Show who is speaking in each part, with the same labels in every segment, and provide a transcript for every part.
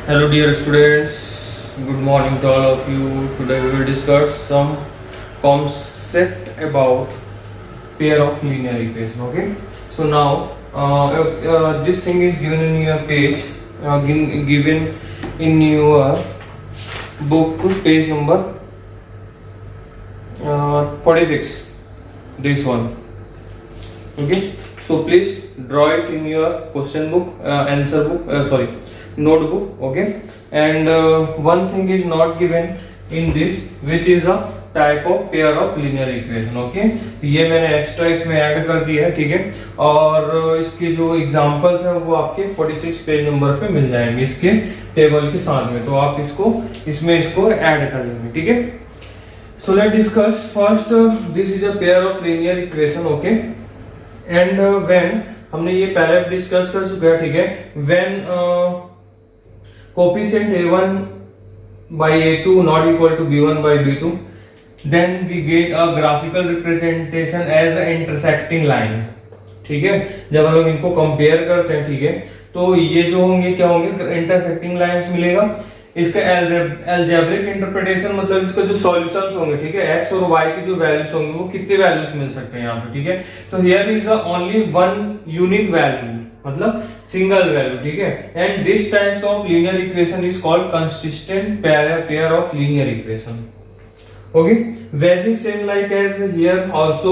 Speaker 1: Hello dear students, good morning to all of you. Today we will discuss some concept about pair of linear equation. Okay, so now this thing is given in your page, given in your book, page number 46. This one. Okay, so please draw it in your question book, answer book. Notebook. Okay, and one thing is not given in this, which is a type of pair of linear equation. Okay, ये मैंने extra इसमें add कर दिया है. ठीक है, और इसके जो एग्जांपल्स हैं वो आपके 46 पेज नंबर पे मिल जाएंगे इसके टेबल के साथ में, तो आप इसको ऐड कर लेंगे. ठीक है, so let discuss first. This is a pair of linear equation. Okay, and when हमने ये पहले डिस्कस कर चुका है. ठीक है, when coefficient a1 by a2 not equal to b1 by b2, then we get a graphical representation as an intersecting line. ठीक है, जब हम लोग इनको कंपेयर करते हैं, ठीक है, तो ये जो होंगे क्या होंगे, इंटरसेक्टिंग लाइंस मिलेगा. इसका एल्जेब्रिक इंटरप्रिटेशन मतलब इसका जो सॉल्यूशंस होंगे, ठीक है, x और y की जो वैल्यूज होंगे वो कितने वैल्यूज मिल सकते हैं यहाँ पे. ठीक है, तो here is only one unique value, मतलब सिंगल वैल्यू. ठीक है, and this types of linear equation is called consistent pair of linear equation. Okay, basic same like as here also.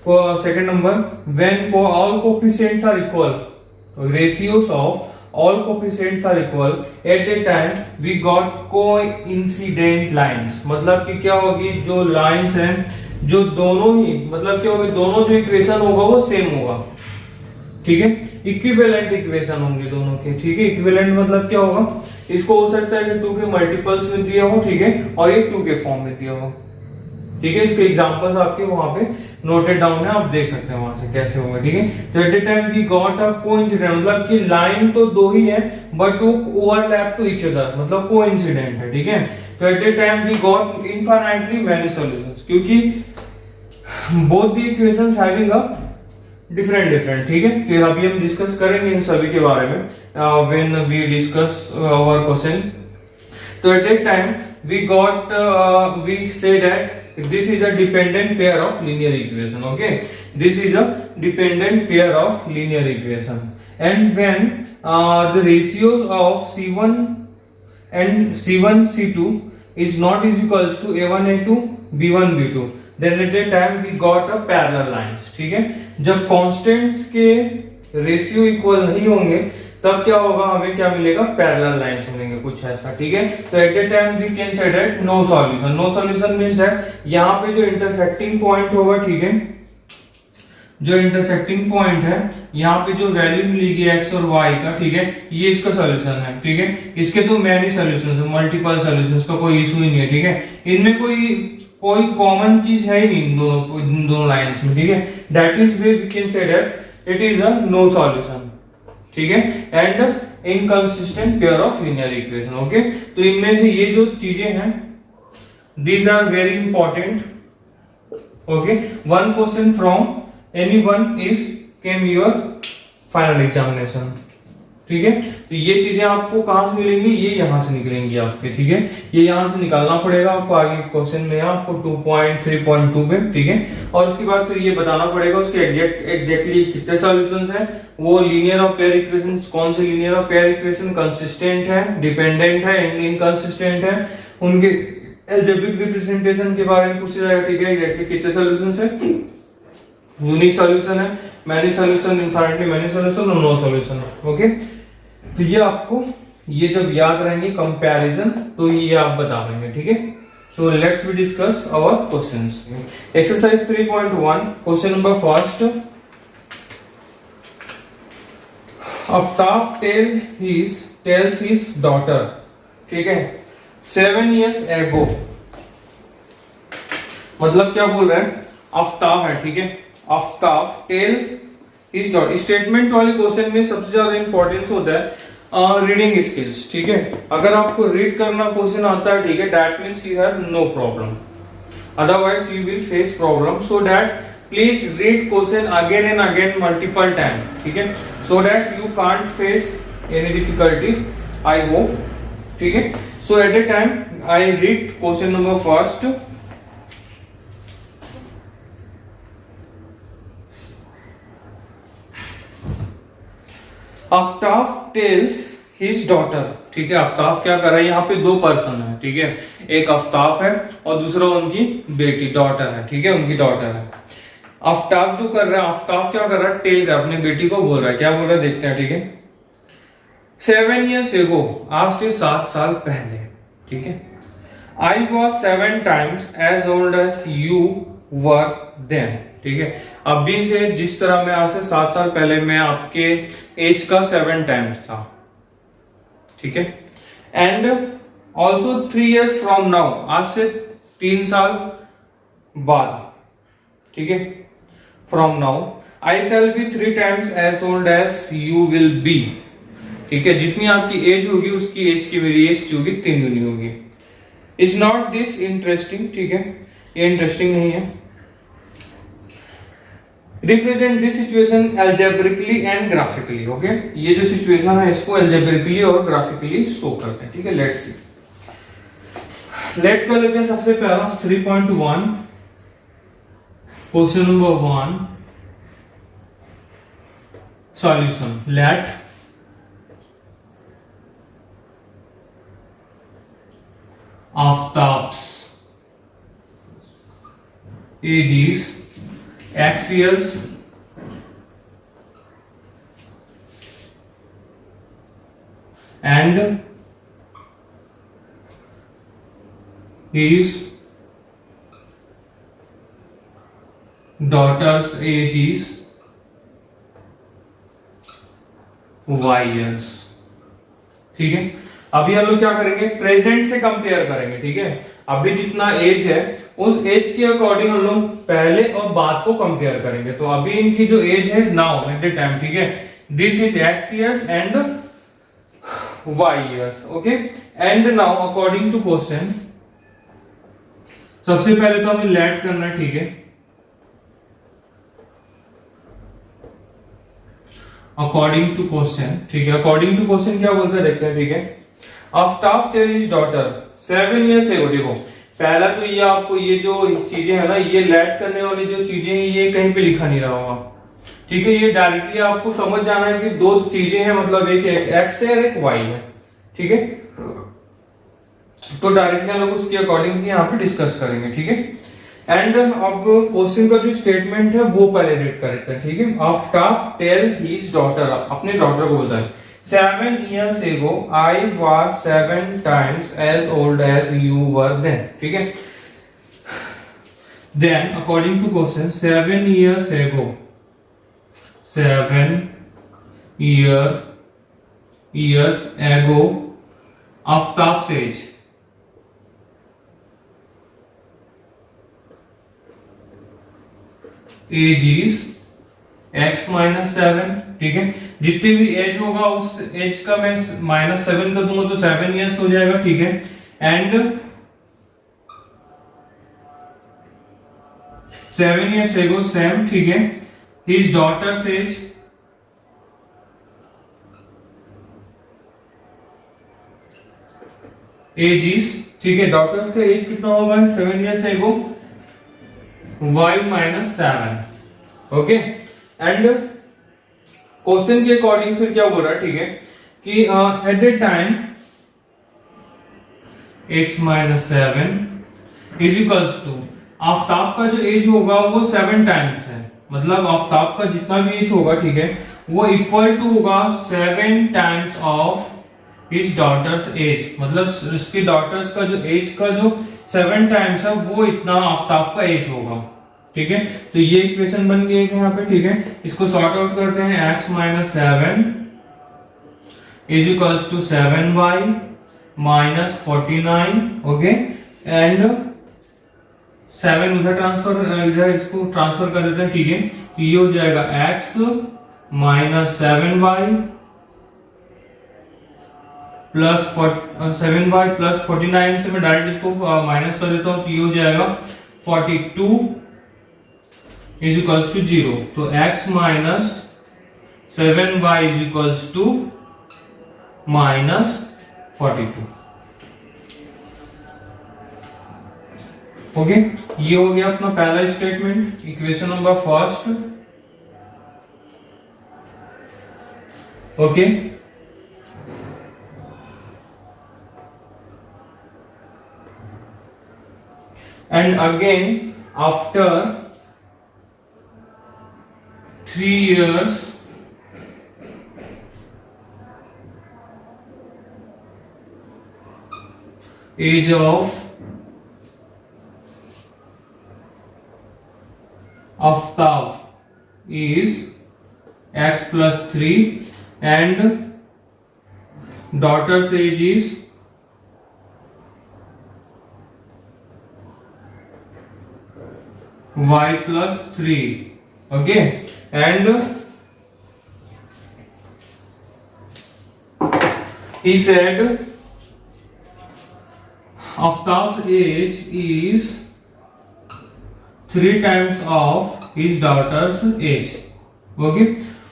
Speaker 1: For second number, when all coefficients are equal, ratios of all coefficients are equal, at the time we got coincident lines. मतलब कि क्या होगी, जो lines हैं जो दोनों ही, मतलब क्या होगी, दोनों जो इक्वेशन होगा वो सेम होगा. ठीक है, इक्विवेलेंट इक्वेशन होंगे दोनों के. ठीक है, इक्विवेलेंट मतलब क्या होगा, इसको हो सकता है कि 2 के मल्टीपल्स में दिया हो, ठीक है, और ये 2 के फॉर्म में दिया हो. ठीक है, इसके एग्जांपल्स आपके वहां पे नोटेड डाउन है, आप देख सकते हैं वहां से कैसे होगा. ठीक है, तो at the time we got a coincident, मतलब कि लाइन तो दो ही है बट वो ओवरलैप टू ईच अदर, मतलब कोइंसिडेंट है. ठीक है, तो at the time we got infinitely many solutions, क्योंकि both the equations having a different. ठीक है, तो अभी हम डिस्कस करेंगे इन सभी के बारे में when we discuss our question. तो at that time we say that this is a dependent pair of linear equation. Okay, this is a dependent pair of linear equation, and when the ratios of c1 and c1 c2 is not is equals to a1 a2 b1 b2, then at that time we got a parallel lines. ठीक है, जब constants के ratio equal नहीं होंगे तब क्या होगा, हमें क्या मिलेगा, पैरेलल लाइंस मिलेंगे, कुछ ऐसा. ठीक है, तो at the time we can say that no solution. No solution means that यहाँ पे जो इंटरसेक्टिंग पॉइंट होगा, ठीक है, जो इंटरसेक्टिंग पॉइंट है यहाँ पे जो वैल्यू मिलेगी x और y का, ठीक है, ये इसका सॉल्यूशन है. ठीक है, इसके तो मैनी सॉल्यूशंस है, मल्टीपल सॉल्यूशंस का कोई इशू ही नहीं है. ठीक है, इनमें कोई कॉमन चीज है ही नहीं इन दोनों लाइंस में. ठीक है, that is way we can say that it is a no solution. ठीक है, and inconsistent pair of linear equation. Okay, तो इनमें से ये जो चीजें हैं these are very important. Okay, one question from anyone is came your final examination. ठीक है, तो ये चीजें आपको कहां से मिलेंगी, ये यहां से निकलेंगी आपके. ठीक है, ये यहां से निकालना पड़ेगा आपको, आगे क्वेश्चन में आपको 2.3.2 पे. ठीक है, और उसके बाद फिर ये बताना पड़ेगा उसके एग्जैक्टली कितने सॉल्यूशंस हैं, वो लीनियर और पेयर इक्वेशन, कौन से लीनियर और पेयर इक्वेशन कंसिस्टेंट है, डिपेंडेंट है, इनकंसिस्टेंट है, उनके अलजेब्रिक रिप्रेजेंटेशन के बारे में पूछा जाएगा. ठीक है, एग्जैक्टली कितने सॉल्यूशंस है, यूनिक सॉल्यूशन है, many solution, infinitely many solution और नो सॉल्यूशन. ओके, तो ये आपको ये जब याद रहेंगे कंपैरिजन, तो ये आप बता देंगे. ठीक है, so let's we discuss our questions. Exercise 3.1 question number first. Aftab tells his daughter, ठीक है, 7 years ago. मतलब क्या बोल रहा है, आफ्ताब है. ठीक है, Aftab tell his daughter. Statement वाले क्वेश्चन में सबसे ज्यादा इंपॉर्टेंस होता है रीडिंग स्किल्स. ठीक है, अगर आपको रीड करना क्वेश्चन आता है, ठीक है, that means you have no problem, otherwise you will face problem. So that please read question again and again multiple time. ठीक है, so that you can't face any difficulties. I hope ठीक है। So at a time I read question number first. Aftab tells his daughter, ठीक है। आफ्ताब क्या कर रहा है, यहाँ पे दो पर्सन है, ठीक है। एक आफ्ताब है और दूसरा उनकी बेटी डॉटर है, ठीक है, उनकी डॉटर है। आफ्ताब जो कर रहा है, आफ्ताब क्या कर रहा है, टेल कर अपने बेटी को बोल रहा है, क्या बोल रहा है देखते हैं, ठीक है। 7 years ago, आज से 7 साल पहले, ठीक है। I was 7 times as old as you were then, ठीक है। अभी से जिस तरह मैं आज से 7 साल पहले मैं आपके एज का 7 टाइम्स था, ठीक है। And also 3 years from now, आज से 3 साल बाद, ठीक है। From now I shall be 3 times as old as you will be, ठीक है। जितनी आपकी एज होगी उसकी एज की मेरी एज होगी 3 गुनी होगी। इज नॉट दिस इंटरेस्टिंग, ठीक है, ये इंटरेस्टिंग नहीं है। Represent this situation algebraically and graphically, okay. ये जो सिचुएशन है इसको एल्जेब्रिकली और ग्राफिकली शो करते हैं, ठीक है। लेट्स सी, लेट कर लेते हैं सबसे पहला 3.1 question number 1 solution. Let Aftab's age is X years and his daughter's age is Y years, ठीक है। अभी हम लोग क्या करेंगे, प्रेजेंट से कंपेयर करेंगे, ठीक है। अभी जितना एज है उस एज के अकॉर्डिंग हम लोग पहले और बाद को कंपेयर करेंगे। तो अभी इनकी जो एज है नाउ एट द टाइम, ठीक है, this is X years and Y years, okay. And now according to question, सबसे पहले तो हमें लेट करना है, ठीक है। अकॉर्डिंग टू क्वेश्चन, ठीक है। अकॉर्डिंग टू क्वेश्चन क्या बोलते हैं देखते हैं, ठीक है। Aftab tell his daughter 7 years ago, देखो पहला तो ये आपको ये जो चीजें है ना, ये लेट करने वाली जो चीजें हैं ये कहीं पे लिखा नहीं रहा होगा, ठीक है। ये डायरेक्टली आपको समझ जाना है कि दो चीजें हैं, मतलब एक एक्स है और एक वाई है, ठीक है। तो डायरेक्टली हम लोग उसके अकॉर्डिंग यहाँ पे डिस्कस करेंगे, ठीक है। एंड अब क्वेश्चन का जो स्टेटमेंट है वो पहले रीड करते हैं, ठीक है। आफ्ताब टेल हिज डॉटर, अपने डॉटर को बोलता है 7 years ago I was 7 times as old as you were then, ठीक है। Then according to question 7 years ago, 7 years ago Aftab's age is x -7, ठीक है। जितनी भी एज होगा उस एज का मैं -7 कर दूंगा तो 7 years हो जाएगा, ठीक है। एंड 7 years ago सेम, ठीक है। हिज डॉटर्स एज इज, ठीक है। डॉटर्स का एज कितना होगा 7 years ago, y -7, okay. And question के अकॉर्डिंग फिर क्या बोल रहा है, ठीक है, कि at the time x -7 is equals to Aftab का जो एज होगा वो 7 टाइम्स है, मतलब आफ्ताब का जितना भी एज होगा, ठीक है, वो इक्वल टू होगा 7 times of his daughters as, मतलब उसकी डॉटर्स का जो एज का जो 7 टाइम्स है वो इतना आफ्ताब का एज होगा, ठीक है। तो ये इक्वेशन बन गई है यहाँ पे, ठीक है। इसको सॉर्ट आउट करते हैं, x -7 is equals to 7y -49, okay. And 7 उधर ट्रांसफर, इधर इसको ट्रांसफर कर देते हैं, ठीक है। तो ये हो जाएगा x -7y plus 7y plus 49 से मैं डायरेक्ट इसको माइनस कर देता हूं, तो ये हो जाएगा 42 इज इक्वल्स टू 0। तो x -7y is equals to -42, okay, ये हो गया अपना पहला statement, equation number first. Okay, and again after 3 years age of Aftab is x plus 3 and daughter's age is y plus 3. Okay, and he said Aftab's age is 3 times of his daughter's age. Okay,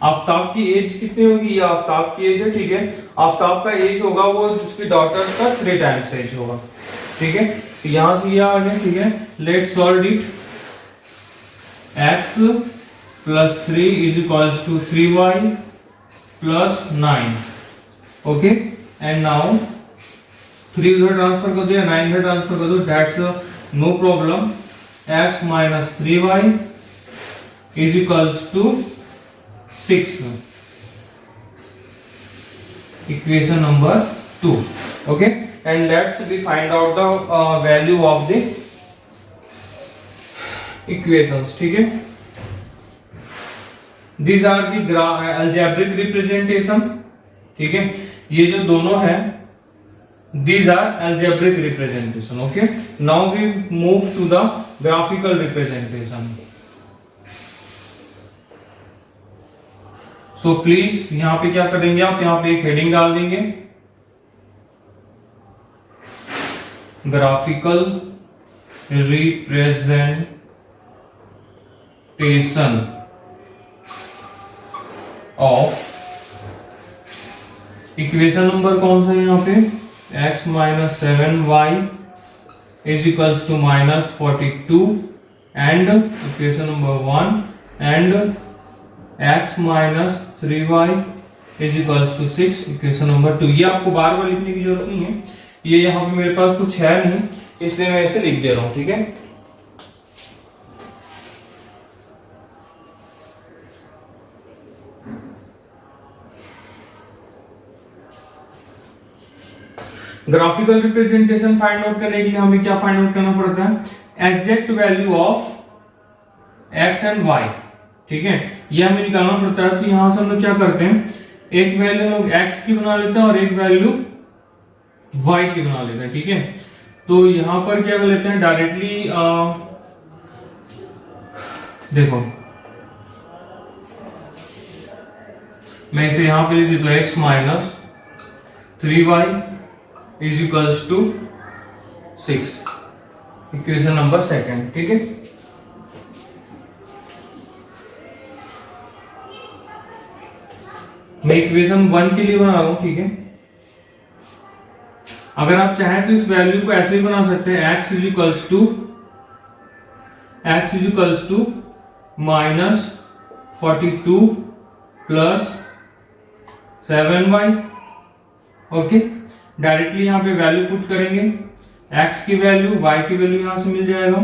Speaker 1: Aftab की as कितनी होगी, ये आफ्ताब की as है, ठीक है। आफ्ताब का as होगा वो उसकी डॉटर का 3 टाइम्स एज होगा, ठीक है। तो यहां से ये आ गया, ठीक है। Let's solve it. x plus 3 is equals to 3y plus 9. Okay, and now 3 इधर ट्रांसफर कर दो या 9 इधर ट्रांसफर कर दो, that's no problem. x minus 3y is equals to 6. Equation number 2. Okay, and let's we find out the value of the equations. ठीक है, these are the algebraic representation. ठीक है, ये जो दोनों है these are algebraic representation. Okay, now we move to the graphical representation. So please यहां पे क्या करेंगे आप, यहां पे एक हेडिंग डाल देंगे, graphical representation of, equation number कौन सा है यहां पे, x minus 7y is equals to minus 42 and equation number 1 and x minus 3y is equals to 6, equation number 2। ये आपको बार बार लिखने की जरूरत नहीं है, ये यहाँ पे मेरे पास कुछ है नहीं इसलिए मैं ऐसे लिख दे रहा हूं, ठीक है। ग्राफिकल रिप्रेजेंटेशन फाइंड आउट करने के लिए हमें क्या फाइंड आउट करना पड़ता है, exact value of x and y, ठीक है, ये हमें निकालना पड़ता है। तो यहां से हम लोग क्या करते हैं, एक वैल्यू लोग x की बना लेते हैं और एक वैल्यू y की बना लेते हैं, ठीक है। तो यहां पर क्या कर लेते हैं डायरेक्टली, देखो मैं इसे यहां पे लिख देता हूं, x minus 3y is equals to 6, equation number 2, ठीक है। मैं इक्वेशन 1 के लिए बना रहा हूं, ठीक है। अगर आप चाहें तो इस वैल्यू को ऐसे ही बना सकते हैं, x is equals to minus 42 plus 7y। Okay, directly यहां पे वैल्यू पुट करेंगे, x की वैल्यू, y की वैल्यू यहां से मिल जाएगा,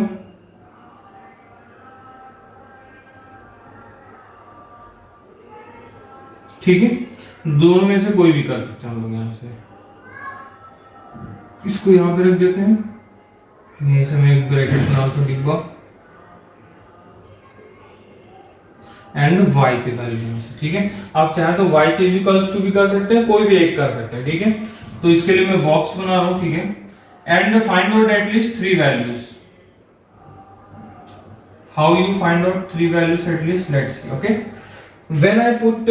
Speaker 1: ठीक है। दोनों में से कोई भी कर सकते हैं हम लोग। यहां से इसको यहां पे रख देते हैं, यहीं से मैं एक ब्रैकेट बना दूं, डिब्बा एंड y की वैल्यू यहां से, ठीक है। आप चाहे तो y के इक्वल्स टू भी कर सकते हैं, कोई भी एक कर सकते हैं, ठीक है। तो इसके लिए मैं बॉक्स बना रहा हूं, ठीक है। And find out at least 3 values. How you find out 3 values at least, let's see. Okay, when I put,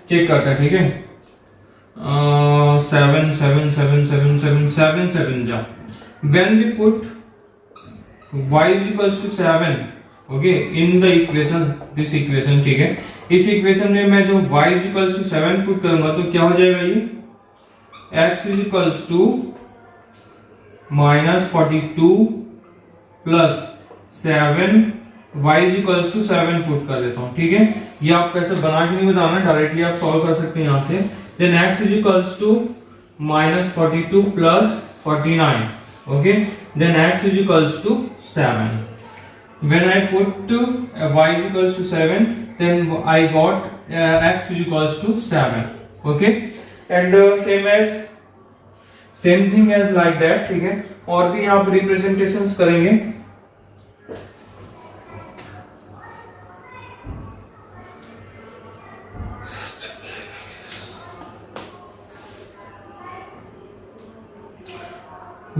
Speaker 1: check करता है, ठीक है, 7 7 7 7 7 7 7 जा, व्हेन वी पुट y is equals to 7, okay, in the equation, this equation, ठीक है। इस इक्वेशन में मैं जो y is equals to 7 put करूंगा तो क्या हो जाएगा, ये x is equals to -42 plus 7 y is equals to 7 put कर देता हूँ, ठीक है। ये आप कैसे बना के नहीं बताना, डायरेक्टली आप सॉल्व कर सकते हैं यहाँ से। Then x is equals to -42 plus 49, okay, then x is equals to 7. When I put y is equals to 7, then I got x is equals to 7, okay, and same thing as like that, ठीक है। और भी आप representations करेंगे।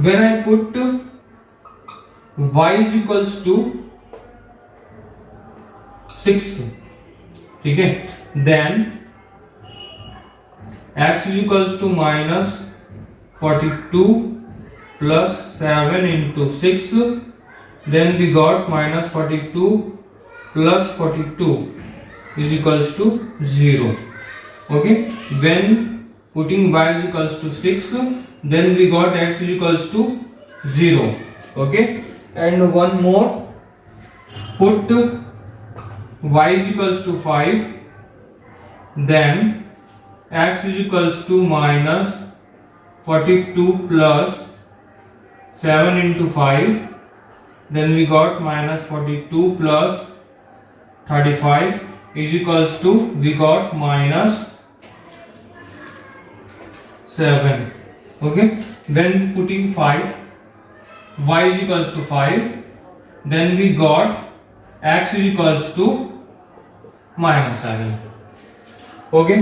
Speaker 1: When I put y is equals to 6, ठीक है, then x is equals to -42 plus 7 into 6, then we got -42 plus 42 is equals to 0, okay। When putting y is equals to 6, then we got x is equals to 0, okay, and one more, put y is equals to 5, then x is equals to -42 plus 7 into 5, then we got -42 plus 35 is equals to, we got -7, okay। When putting 5, y is equals to 5, then we got x is equals to -7, okay।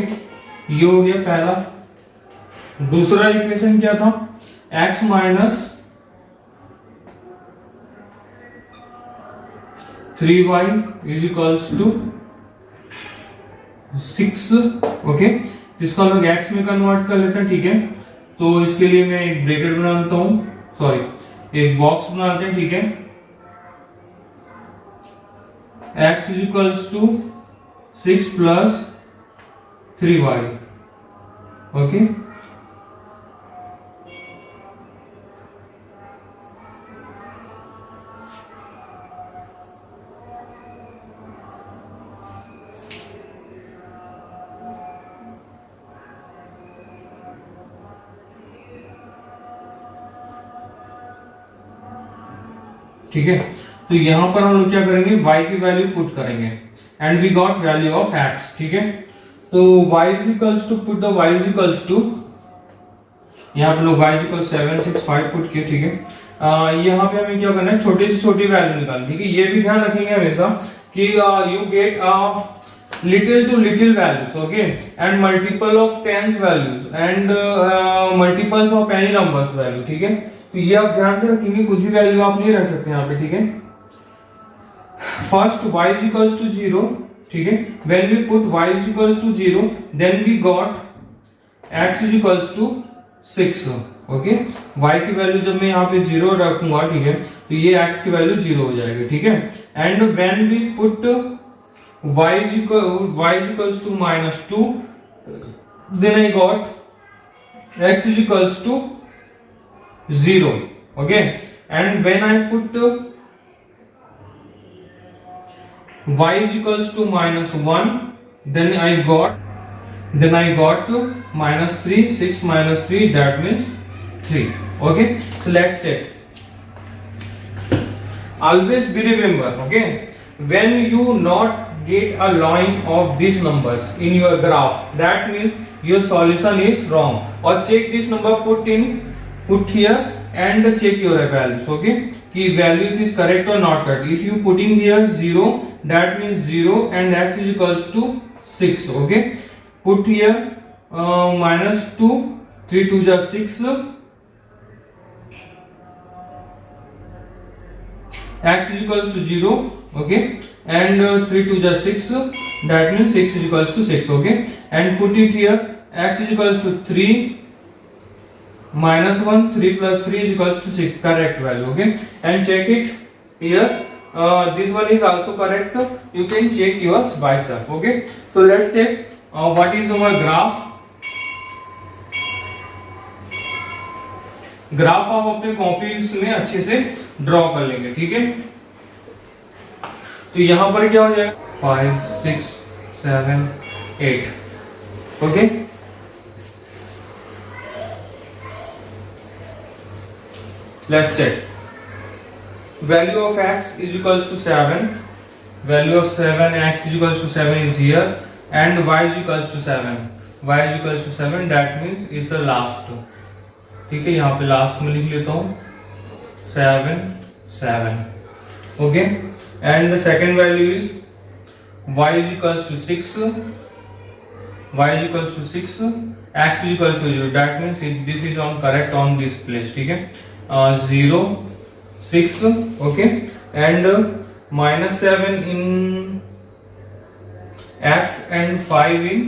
Speaker 1: ये हो गया पहला। दूसरा equation क्या था, x minus 3y is equals to 6, okay. जिसको हम लोग x में कन्वर्ट कर लेते हैं, ठीक है। तो इसके लिए मैं एक ब्रैकेट बना लेता हूं, सॉरी एक बॉक्स बना लेते हैं, ठीक है। x is equals to 6 plus 3y, okay. ठीक है, तो यहां पर हम लोग क्या करेंगे, y की वैल्यू पुट करेंगे and we got value of x, ठीक है। तो y is equals to, put the y is equals to, यहाँ पे लोग y इज इक्वल 7 6 5 पुट किए, ठीक है। यहाँ पे हमें क्या करना है, छोटी से छोटी वैल्यू निकालनी, ठीक है। ये भी ध्यान रखेंगे हमेशा कि you get little to little values, okay, and multiple of tens values and multiples of any numbers value, ठीक है। तो ये आप ध्यान से रखेंगे, कुछ भी वैल्यू आप नहीं रख सकते यहाँ पे, ठीक है। First y is equals to 0, ठीक है। when we put y is equals to 0, then we got x is equals to 6, okay. y की वैल्यू जब मैं यहाँ पे 0 रखूंगा, ठीक है, तो ये x की वैल्यू 0 हो जाएगी, ठीक है। And when we put y is equals to -2, then I got x is equals to 0, okay। and when I put y is equals to -1, then I got -3, 6 minus 3, that means 3, okay। so let's check. Always be remember, okay, when you not get a line of these numbers in your graph, that means your solution is wrong, or check this number, put here and check your values, okay, ki values is correct or not correct. If you putting here 0, that means 0 and x is equals to 6, okay। put here -2, 3 2 is 6, x is equals to 0, okay, and 3 2 is 6, that means 6 is equals to 6, okay। and put it here, x is equals to 3 -1, 3 plus 3 is equals to 6, correct value, okay। and check it here, this one is also correct, you can check yours by yourself, okay। so let's check what is our graph. Graph आप अपने copies में अच्छे से draw कर लेंगे, ठीक है। तो यहां पर क्या हो जाएगा 5 6 7 8, okay. Let's check. Value of x is equals to 7. Value of 7 x is equals to 7 is here, and y is equals to 7. Y is equals to 7. That means is the last. ठीक है, यहाँ पे last में लिख लेता हूँ 7 7. Okay. And the second value is y is equals to 6. Y is equals to 6. X is equals to 0. That means this is on correct on this place. ठीक है. 0 6, okay, and -7 in x and 5 in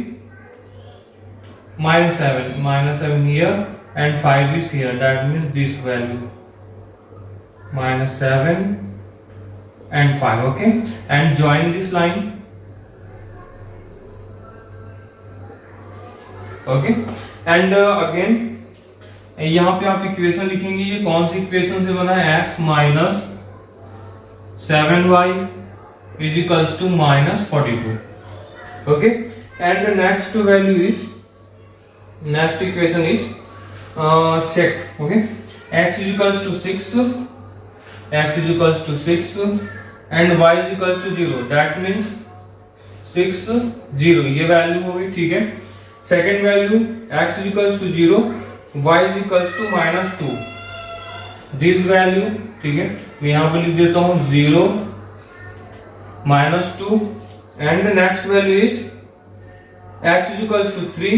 Speaker 1: -7 here and 5 is here. That means this value -7 and 5, okay, and join this line, okay, and again यहाँ पे आप equation लिखेंगे, ये कौन सी equation से बना है, x minus 7y is equals to -42, okay. And the next value is, next equation is check, okay, x is equals to 6, x is equals to 6 and y is equals to 0. That means 6 0, ये value होगी, ठीक है। Second value x is equals to 0, y is equals to -2, this value, ठीक है। मैं यहाँ पे लिख देता हूँ 0 -2 and the next value is x is equals to 3,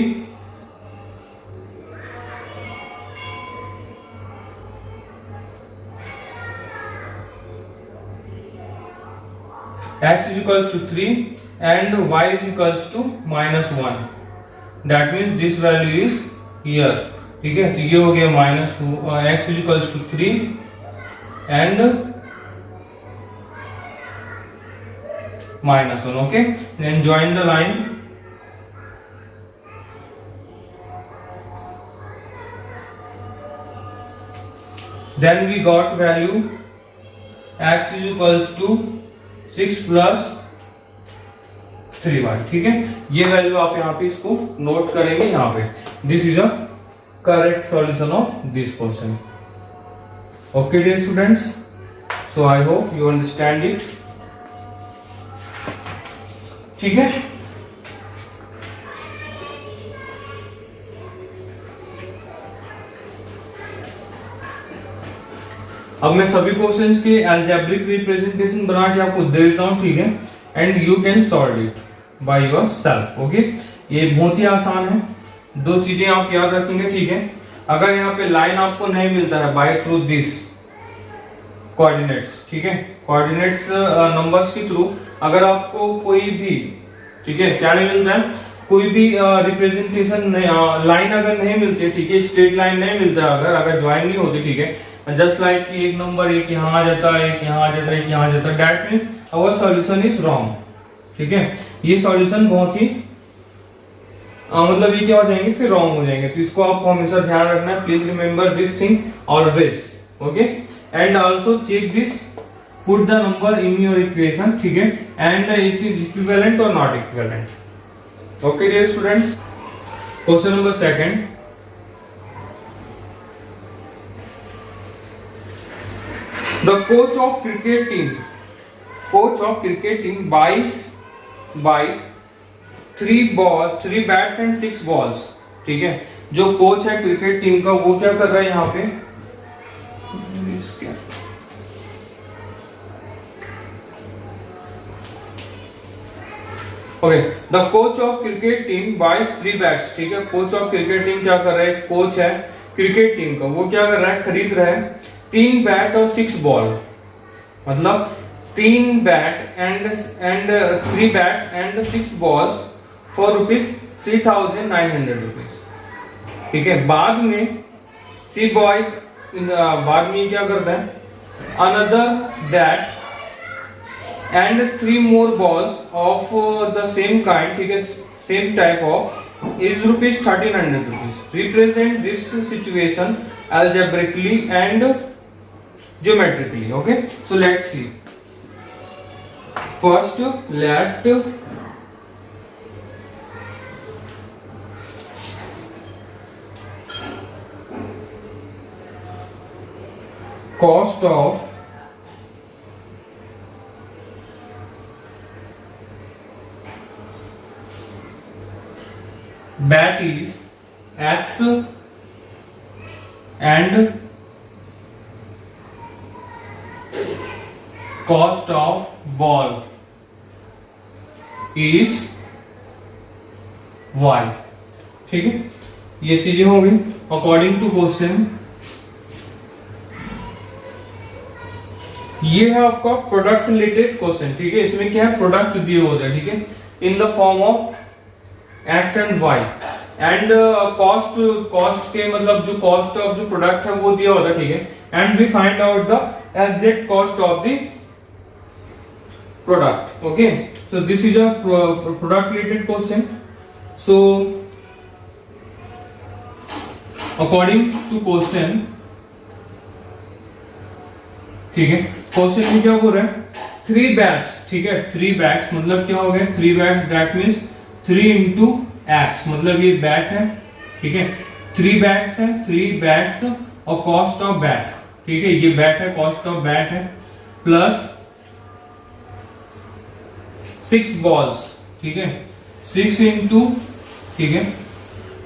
Speaker 1: x is equals to 3 and y is equals to -1. That means this value is here, ठीक है। तो ये हो गया x is equals to 3 and -1, okay. Then join the line, then we got value x is equals to 6 plus 3y, ठीक है। ये value आप यहाँ पे इसको नोट करेंगे यहाँ पे. This is a correct solution of this question. Okay dear students, so I hope you understand it. ठीक है. अब मैं सभी क्वेश्चंस के अलजेब्रिक रिप्रेजेंटेशन बना के आपको दे देता हूं, ठीक है, and you can solve it by your self. Okay, ये बहुत ही आसान है. दो चीजें आप याद रखेंगे, ठीक है. अगर यहाँ पे लाइन आपको नहीं मिलता है बाय थ्रू दिस कोऑर्डिनेट्स, ठीक है, कोऑर्डिनेट्स नंबर्स के थ्रू अगर आपको कोई भी, ठीक है, क्या नहीं मिलता है, कोई भी रिप्रेजेंटेशन लाइन अगर नहीं मिलती है, ठीक है, स्ट्रेट लाइन नहीं मिलता है, अगर ज्वाइन नहीं होती, ठीक है, जस्ट लाइक एक नंबर एक यहाँ आ जाता है, एक यहाँ आ जाता है, एक यहाँ आ जाता है, that means our solution is wrong. ठीक है, ये सॉल्यूशन बहुत ही मतलब ये क्या हो जाएंगे, फिर रॉन्ग हो जाएंगे. तो इसको आपको हमेशा ध्यान रखना है. Please remember this thing always. Okay, and also check this, put the number in your equation, ठीक है, एंड इज इक्विवेलेंट और not equivalent. Okay dear students, question number second. The coach of cricket team buys 3 bats and 6 balls. ठीक है, जो coach है cricket team का वो क्या कर रहा है यहाँ पे, okay, the coach of cricket team buys 3 bats. ठीक है, कोच ऑफ क्रिकेट टीम क्या कर रहा है, कोच है क्रिकेट टीम का, वो क्या कर रहा है, खरीद रहा है 3 बैट और 6 बॉल, मतलब 3 bat and 3 bats and 6 balls for ₹3,900. ठीक है, बाद में सी बॉयज बाद में क्या करता है, another bat and 3 more balls of the same kind, ठीक है, same type of is ₹1,300. Represent this situation algebraically and geometrically. Okay, so let's see. First, let cost of bat is x and cost of ball is y. ठीक है, ये चीजें हो गई according to question. ये है आपका प्रोडक्ट रिलेटेड क्वेश्चन. ठीक है, इसमें क्या है, प्रोडक्ट दिए होते हैं. ठीक है, in the form of x and y and cost के मतलब जो कॉस्ट ऑफ जो प्रोडक्ट है वो दिया होता है. ठीक है, and we find out the exact cost of the product. Okay, so this is a product related question. So according to question, ठीक है, क्वेश्चन में क्या बोल रहा है, 3 बैट्स. ठीक है, 3 बैट्स मतलब क्या हो गया, 3 bats that means 3 into x मतलब ये बैट है. ठीक है, 3 बैट्स है, 3 बैट्स और कॉस्ट ऑफ बैट. ठीक है, ये बैट है, कॉस्ट ऑफ बैट है, प्लस 6 बॉल्स. ठीक है, 6 into, ठीक है,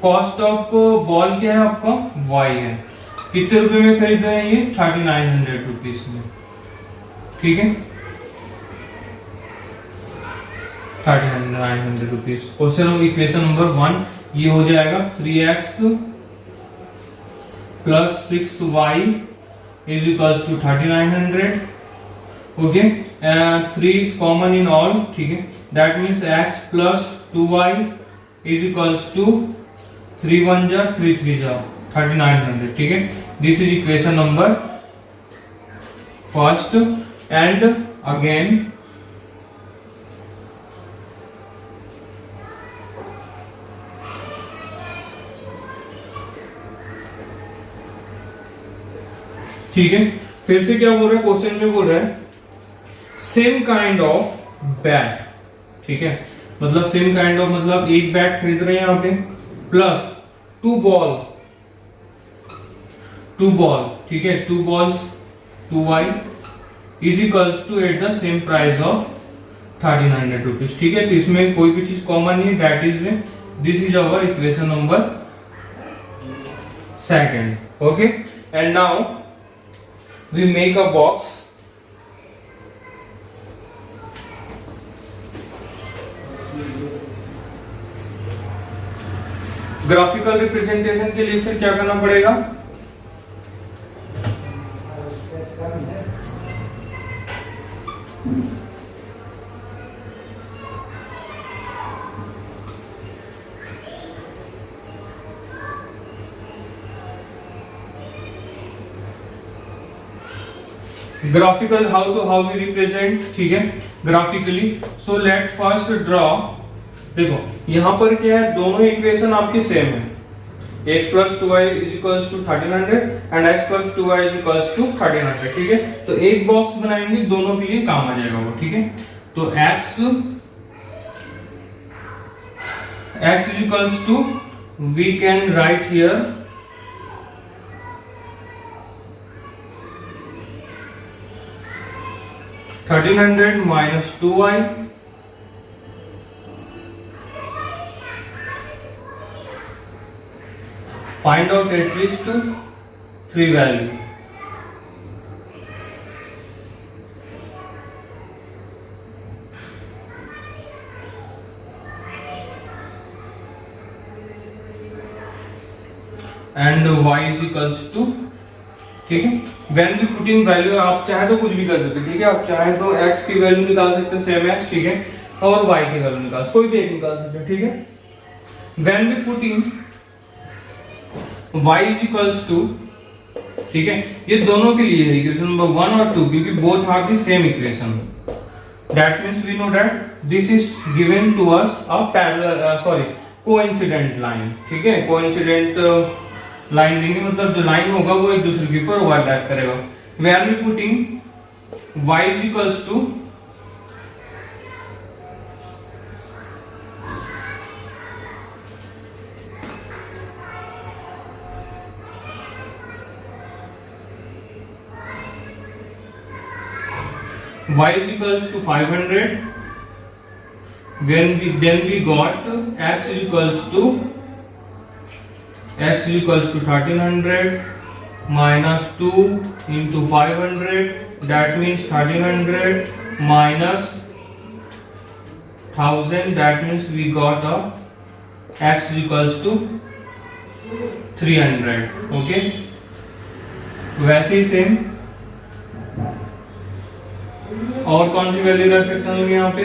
Speaker 1: कॉस्ट ऑफ बॉल क्या है आपका, y है. कितने रुपए में खरीद रहे हैं ये, 3900 रुपीज में. ठीक है, 3900 rupees. Question of equation number 1 ये हो जाएगा 3x plus 6y is equals to 3900. Okay, 3 is common in all. ठीक है, that means x plus 2y is equals to 3 1 जा 3 3 जा 3900. ठीक है, this is equation number first. And again ठीक है, फिर से क्या बोल रहा है, क्वेश्चन में बोल रहा है सेम काइंड ऑफ बैट. ठीक है, मतलब सेम काइंड ऑफ मतलब एक बैट खरीद रहे हैं यहां पे, प्लस 2 बॉल. ठीक है, 2 balls 2y is equals to at the same price of 3900 rupees. ठीक है, तो इसमें कोई भी चीज कॉमन नहीं, that is this is our equation number 2. Okay, and now we make a box. Graphical representation के लिए फिर क्या करना पड़ेगा, ग्राफिकल हाउ वी रिप्रेजेंट. ठीक है, graphically. So let's first draw. देखो यहां पर क्या है, दोनों इक्वेशन आपके सेम है. x plus 2y is equals to 1300 and x plus 2y is equals to 1300. ठीक है, तो एक बॉक्स बनाएंगे, दोनों के लिए काम आ जाएगा वो. ठीक है, तो x is equals to, we can write here 1300 minus 2y find out at least 3 value. And y is equals to, ठीक है, when we putting value, आप चाहे तो कुछ भी कर सकते हैं. ठीक है, आप चाहे तो x की वैल्यू निकाल सकते हैं सेम x. ठीक है, और y की वैल्यू निकाल, कोई भी एक निकाल सकते हैं. ठीक है, when we putting y is equals to, ठीक है, ये दोनों के लिए है इक्वेशन नंबर 1 और 2, क्योंकि both are the same equation. That means we know that this is given to us a parallel coincident line. ठीक है, कोइंसिडेंट लाइन देंगे, मतलब जो लाइन होगा वो एक दूसरे के ऊपर ओवरलैप करेगा। We are putting y is equals to y is equals to 500, then we got x is equals to 1300 minus 2 into 500, that means 1300 minus 1000, that means we got a x is equals to 300. okay, वैसे ही same और कौन सी value रख सकता हूँ यहाँ पे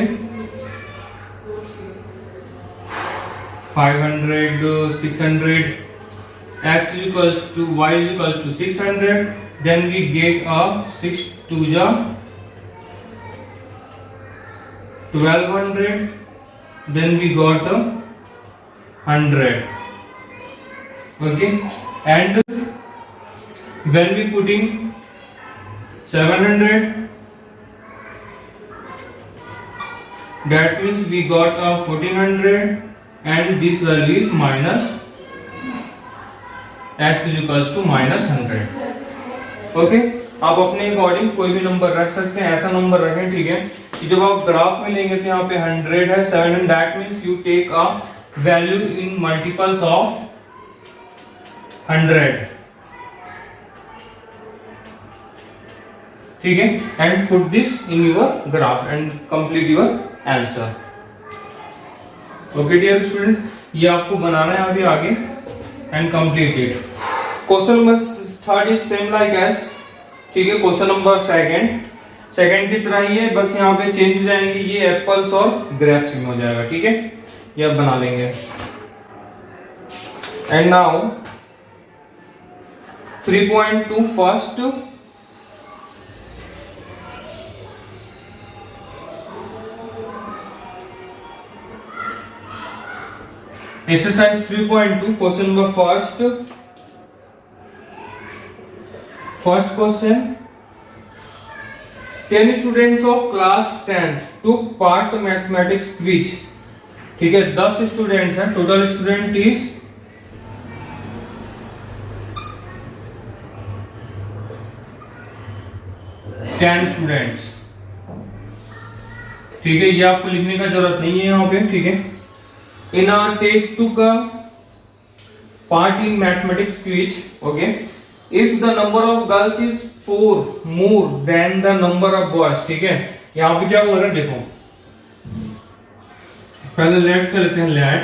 Speaker 1: 500 600, x is equals to y is equals to 600, then we get a 6 to the 1200, then we got a 100. okay, and when we putting 700, that means we got a 1400, and this value is minus x is equals to minus 100. Okay, आप अपने according कोई भी number रख सकते हैं, ऐसा number रखें, ठीक है, कि जब आप ग्राफ में लेंगे तो यहाँ पे 100 है, 700, that means you take a value in multiples of 100, ठीक है, and put this in your graph and complete your answer. Okay dear student, ये आपको बनाना है अभी आगे and complete it. Question number third is same like as, ठीक है, क्वेश्चन नंबर सेकंड की तरह ही है, बस यहाँ पे चेंज हो जाएंगे, ये एप्पल्स और ग्रेप्स में हो जाएगा, ठीक है, ये आप बना लेंगे। And now 3.2 first exercise 3.2 question number first question, 10 students of class 10th took part mathematics quiz, ठीक है, 10 स्टूडेंट्स हैं, टोटल स्टूडेंट इज 10 स्टूडेंट्स, ठीक है, ये आपको लिखने का जरूरत नहीं है यहाँ पे, ठीक है। In a took a part in mathematics quiz, okay, if the number of girls is 4 more than the number of boys, ठीक है, यहाँ पे क्या बोल रहा है देखो, पहले लेट कर लेते हैं, late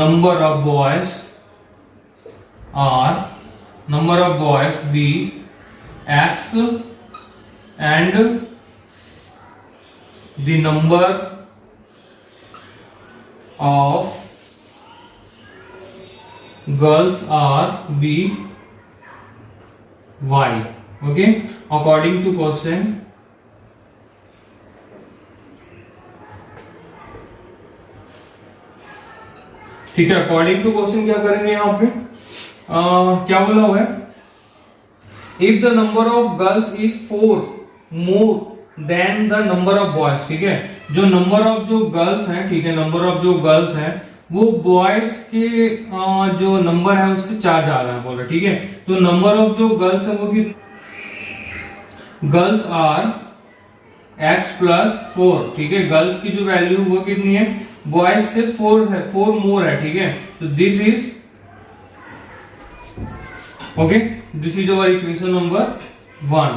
Speaker 1: number of boys be x and the number of girls are be y, okay, according to question ठीक है, अकॉर्डिंग टू क्वेश्चन क्या करेंगे यहाँ पे, क्या बोला हुआ है, if the number of girls is 4 more than the number of boys, ठीक है, जो नंबर ऑफ जो गर्ल्स हैं, ठीक है, नंबर ऑफ जो गर्ल्स हैं वो बॉयज के जो नंबर है उससे 4 ज्यादा है बोला, ठीक है, तो नंबर ऑफ जो गर्ल्स है वो की गर्ल्स आर x प्लस 4, ठीक है, गर्ल्स की जो वैल्यू वो कितनी है, बॉयज से 4 है, 4 मोर है, ठीक है, तो this is okay, this is our equation number 1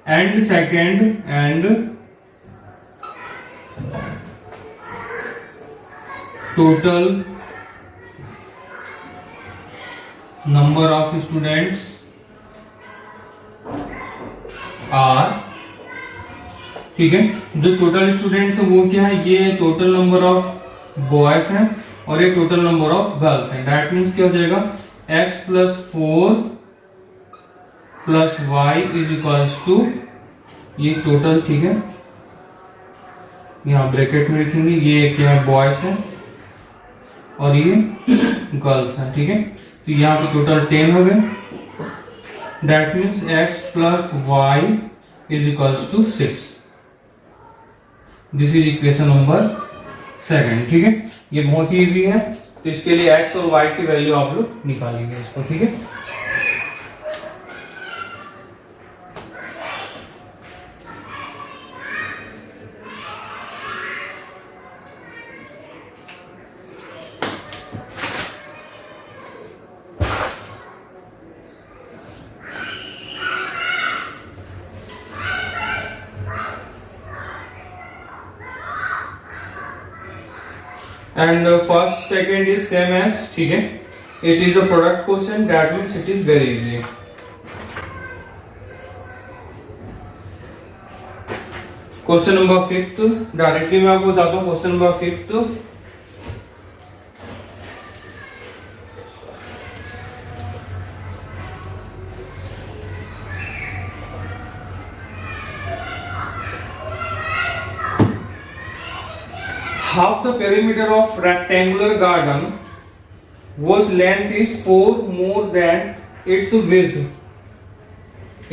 Speaker 1: and second and total number of students are, ठीक है, जो टोटल स्टूडेंट्स है वो क्या है, ये टोटल नंबर ऑफ बॉयज हैं और ये टोटल नंबर ऑफ गर्ल्स हैं, दैट मीन्स क्या हो जाएगा x plus 4 plus y is equals to ये टोटल, ठीक है, यहाँ ब्रैकेट में लिखेंगे, ये क्या है बॉयज है और ये गर्ल्स है, ठीक है। तो यहाँ पे टोटल 10 हो गए। That means x plus y is equals to 6। This is equation number 2, ठीक है। ये बहुत ही इजी है, तो इसके लिए x और y की वैल्यू आप लोग निकालेंगे इसको, ठीक है। And first second is same as, ठीक है। It is a product question, that means it is very easy. Question number 5 directly मैं आपको बताता हूँ। Question number 5, half the perimeter of rectangular garden whose length is 4 more than its width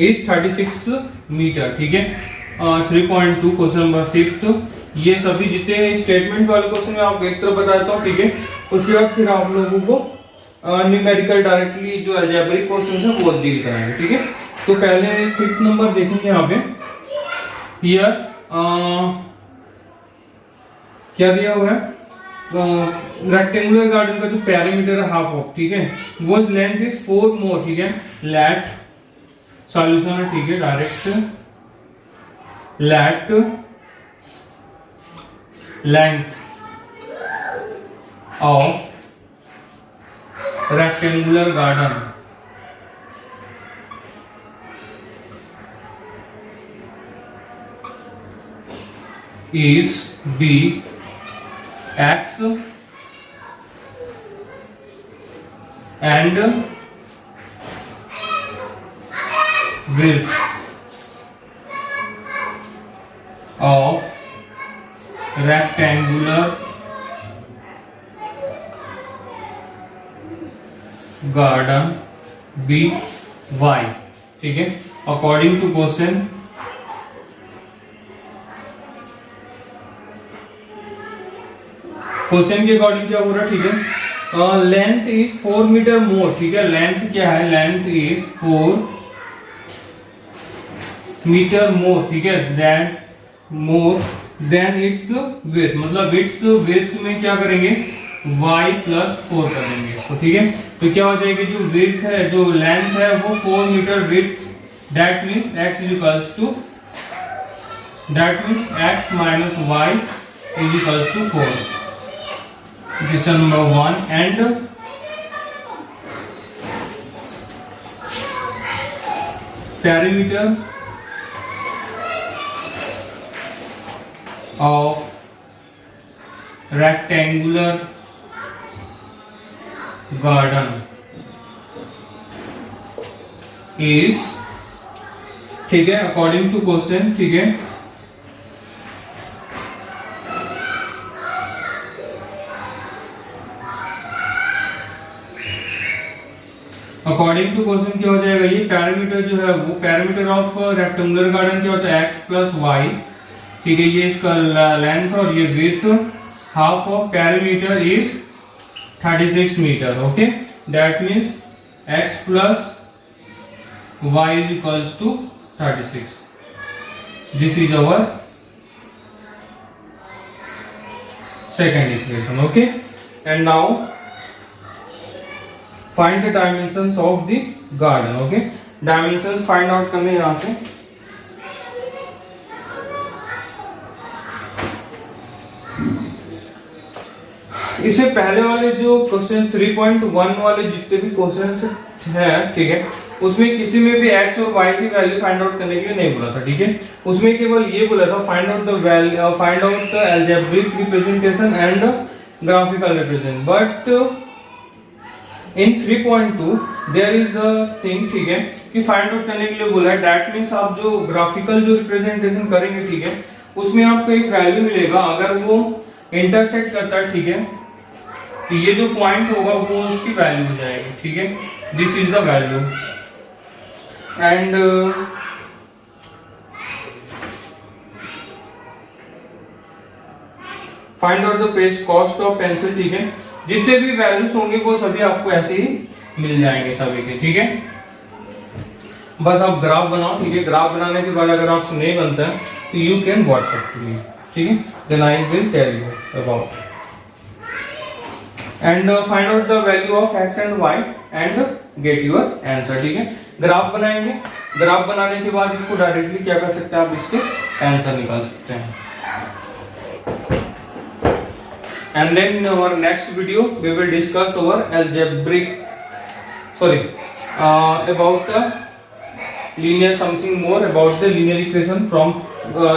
Speaker 1: is 36 metre, ठीक है। 3.2 question number 5। ये सभी जितने statement वाले क्वेश्चन में आपको एक तरफ बताता हूँ, ठीक है। उसके बाद फिर आप लोगों को न्यूमेरिकल डायरेक्टली जो अलजेब्रिक क्वेश्चन है वो डील कराएंगे, ठीक है। तो पहले 5th नंबर देखेंगे यहाँ पे। हियर क्या दिया हुआ है, रेक्टेंगुलर गार्डन का जो पेरीमीटर है हाफ ऑफ, ठीक है, वो लेंथ इज 4 मोर, ठीक है। लेट सॉल्यूशन है, ठीक है, direct let length of rectangular garden is b x and width of rectangular garden b y, ठीक है। अकॉर्डिंग टू क्वेश्चन के अकॉर्डिंग क्या हो रहा है, ठीक है। लेंथ इज 4 मीटर मोर, ठीक है। लेंथ क्या है, लेंथ इज 4 मीटर मोर, ठीक है, देन इट्स विड्थ, मतलब विड्थ में क्या करेंगे, y प्लस 4 करेंगे इसको, ठीक है। तो क्या हो जाएगी, जो विड्थ है, जो लेंथ है वो 4 metre width, that means x is equals to, that means x minus y is equals to 4। Question number 1 and perimeter of rectangular garden is, ठीक है, according to question, ठीक है। अकॉर्डिंग टू क्वेश्चन क्या हो जाएगा, ये पैरामीटर जो है वो पैरामीटर ऑफ रेक्टेंगुलर गार्डन क्या होता है, x प्लस वाई, ठीक है। ये इसका लेंथ और ये width, half of parameter is 36 metre, okay. That means x plus y is equals to 36। This is our second equation, okay. And now find the dimensions of the garden, okay। dimensions find out करने यहाँ से, इससे पहले वाले जो question 3.1 वाले जितने भी क्वेश्चन है, ठीक है, उसमें किसी में भी x और y की वैल्यू फाइंड आउट करने के लिए नहीं बोला था, ठीक है। उसमें केवल ये बोला था find out the value, find out the algebraic representation and graphical representation, but in 3.2 there is a thing, ठीक है, कि फाइंड आउट करने के लिए बोला है। दैट मीन्स आप जो ग्राफिकल जो रिप्रेजेंटेशन करेंगे, ठीक है, उसमें आपको एक वैल्यू मिलेगा, अगर वो इंटरसेक्ट करता है, ठीक है, तो ये जो पॉइंट होगा वो उसकी वैल्यू हो जाएगी, ठीक है। This is the value and find out the page cost of pencil, ठीक है। जितने भी वैल्यूज होंगे वो सभी आपको ऐसे ही मिल जाएंगे सभी के, ठीक है। बस आप ग्राफ बनाओ, ठीक है। ग्राफ बनाने के बाद अगर आपसे नहीं बनता है तो you can WhatsApp to me, ठीक है। Then I will tell you about and find out the value of x and y and get your answer, ठीक है। ग्राफ बनाएंगे, ग्राफ बनाने के बाद इसको डायरेक्टली क्या कर सकते हैं आप, इसके आंसर निकाल सकते हैं। And then in our next video we will discuss our about linear something more about the linear equation from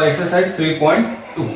Speaker 1: exercise 3.2.